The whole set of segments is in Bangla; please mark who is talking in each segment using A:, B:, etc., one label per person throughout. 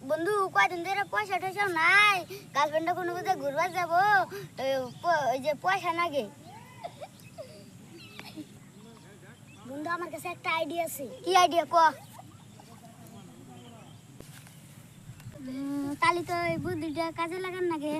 A: বন্ধু কয়দিন ধরে পয়সা টয়সাও নাই, গার্লফ্রেন্ডটা কোনো কোথায় ঘুরবার যাবো, ওই যে পয়সা নাগে। বন্ধু আমার কাছে একটা আইডিয়া আছে। কি আইডিয়া ক? তাহলে তো এই বুদ্ধিটা কাজে লাগান নাগে।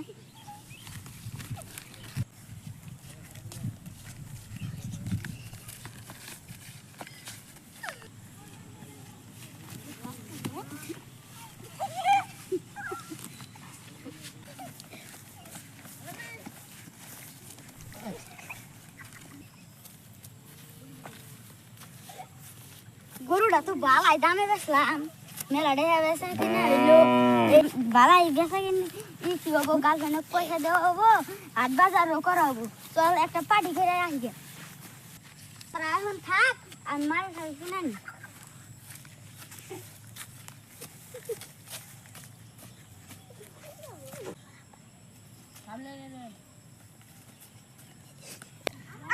A: গরুটা তো বালাই দামে বেচলাম, মেলা টাকা বেচা কিনা হইলো, বালাই বেচা কিনে কি হবো, গার্লফ্রেন্ডে পয়সা দেওয়া হবো আর বাজারও করা হবো। চল একটা পার্টি করে আসি গে। তোরা এখন থাক, আর মারে খাই কিনা নি।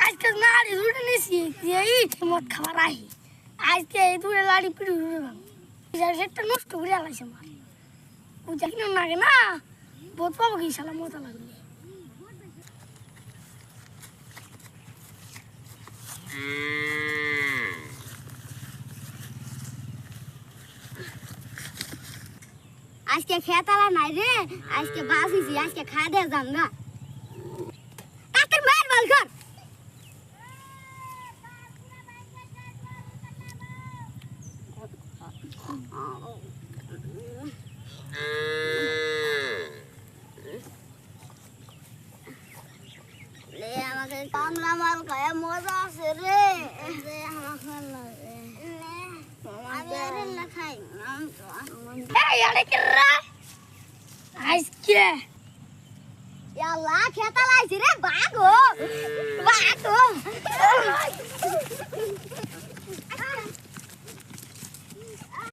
B: আজকে নাড়ি রুটি নিছি এই মদ খাবার আহি আজকে এই দূরে লাড়ি পিড়ি সেটা নষ্ট করে আলাইছে আমার বুঝা কিনা লাগে না বোধ পাবো কি শালা মজা লাগবে।
A: আজকে খেতালা নাই রে, আজকে বাসিছি, আজকে খাই দিয়ে যাম গা। কাকের মায়ের বল কর। আমাকে কামলা মাল খায় মজা আছে রে,
B: আজকে
A: খেতা লাইছি রে বাঘ